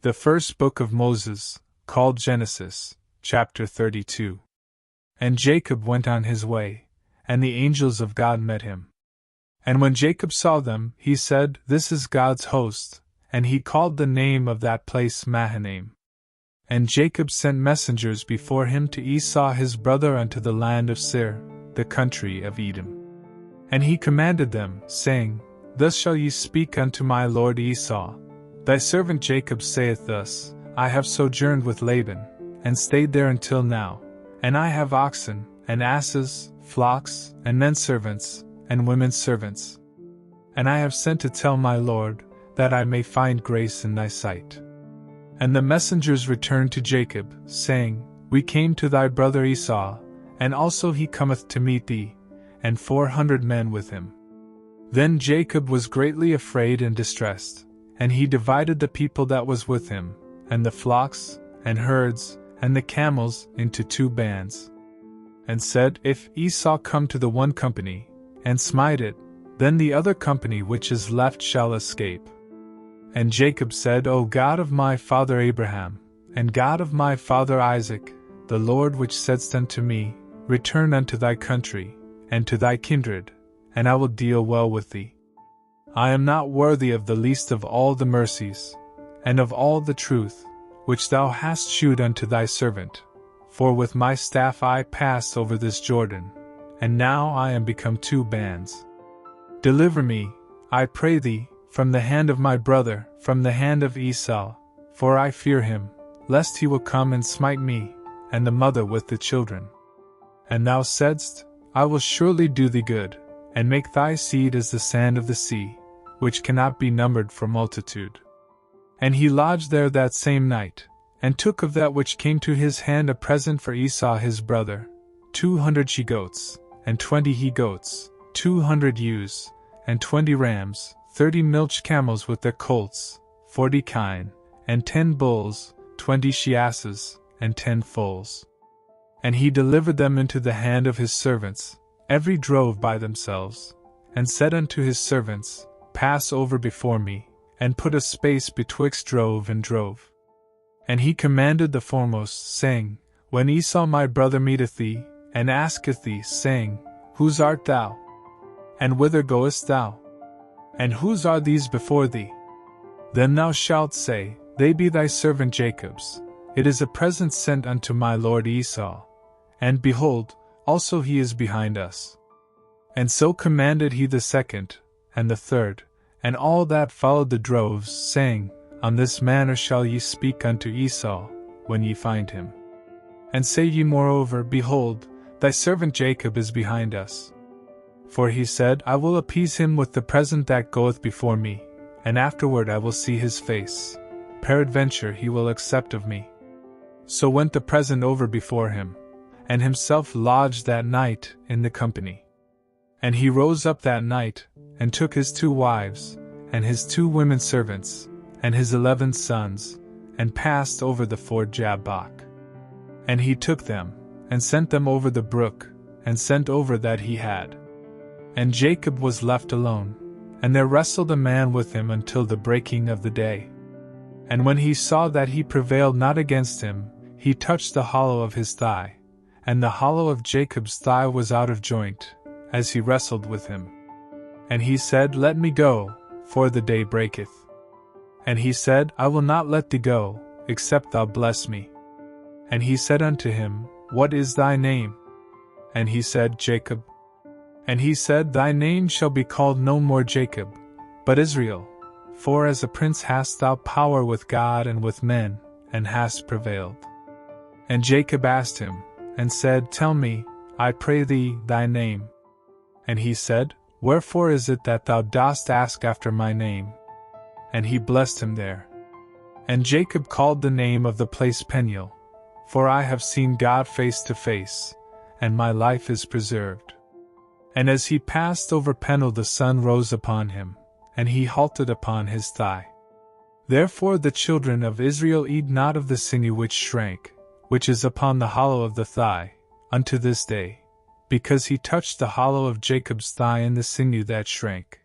The first book of Moses, called Genesis, chapter 32. And Jacob went on his way, and the angels of God met him. And when Jacob saw them, he said, This is God's host, and he called the name of that place Mahanaim. And Jacob sent messengers before him to Esau his brother unto the land of Seir, the country of Edom. And he commanded them, saying, Thus shall ye speak unto my lord Esau. Thy servant Jacob saith thus, I have sojourned with Laban, and stayed there until now, and I have oxen, and asses, flocks, and men servants, and women servants. And I have sent to tell my lord, that I may find grace in thy sight. And the messengers returned to Jacob, saying, We came to thy brother Esau, and also he cometh to meet thee, and 400 men with him. Then Jacob was greatly afraid and distressed, and he divided the people that was with him, and the flocks, and herds, and the camels, into 2 bands. And said, If Esau come to the one company, and smite it, then the other company which is left shall escape. And Jacob said, O God of my father Abraham, and God of my father Isaac, the Lord which saidst unto me, Return unto thy country, and to thy kindred, and I will deal well with thee. I am not worthy of the least of all the mercies, and of all the truth, which thou hast shewed unto thy servant, for with my staff I passed over this Jordan, and now I am become 2 bands. Deliver me, I pray thee, from the hand of my brother, from the hand of Esau, for I fear him, lest he will come and smite me, and the mother with the children. And thou saidst, I will surely do thee good, and make thy seed as the sand of the sea, which cannot be numbered for multitude. And he lodged there that same night, and took of that which came to his hand a present for Esau his brother, 200 she-goats, and 20 he-goats, 200 ewes, and 20 rams, 30 milch camels with their colts, 40 kine, and 10 bulls, 20 she-asses, and 10 foals. And he delivered them into the hand of his servants, every drove by themselves, and said unto his servants, Pass over before me, and put a space betwixt drove and drove. And he commanded the foremost, saying, When Esau my brother meeteth thee, and asketh thee, saying, Whose art thou? And whither goest thou? And whose are these before thee? Then thou shalt say, They be thy servant Jacob's. It is a present sent unto my lord Esau. And behold, also he is behind us. And so commanded he the second, and the third, and all that followed the droves, saying, On this manner shall ye speak unto Esau, when ye find him. And say ye moreover, Behold, thy servant Jacob is behind us. For he said, I will appease him with the present that goeth before me, and afterward I will see his face. Peradventure he will accept of me. So went the present over before him, and himself lodged that night in the company. And he rose up that night, and took his 2 wives, and his 2 women servants, and his 11 sons, and passed over the ford Jabbok. And he took them, and sent them over the brook, and sent over that he had. And Jacob was left alone, and there wrestled a man with him until the breaking of the day. And when he saw that he prevailed not against him, he touched the hollow of his thigh, and the hollow of Jacob's thigh was out of joint, as he wrestled with him. And he said, Let me go, for the day breaketh. And he said, I will not let thee go, except thou bless me. And he said unto him, What is thy name? And he said, Jacob. And he said, Thy name shall be called no more Jacob, but Israel, for as a prince hast thou power with God and with men, and hast prevailed. And Jacob asked him, and said, Tell me, I pray thee, thy name. And he said, Wherefore is it that thou dost ask after my name? And he blessed him there. And Jacob called the name of the place Peniel, for I have seen God face to face, and my life is preserved. And as he passed over Peniel the sun rose upon him, and he halted upon his thigh. Therefore the children of Israel eat not of the sinew which shrank, which is upon the hollow of the thigh, unto this day, because he touched the hollow of Jacob's thigh and the sinew that shrank.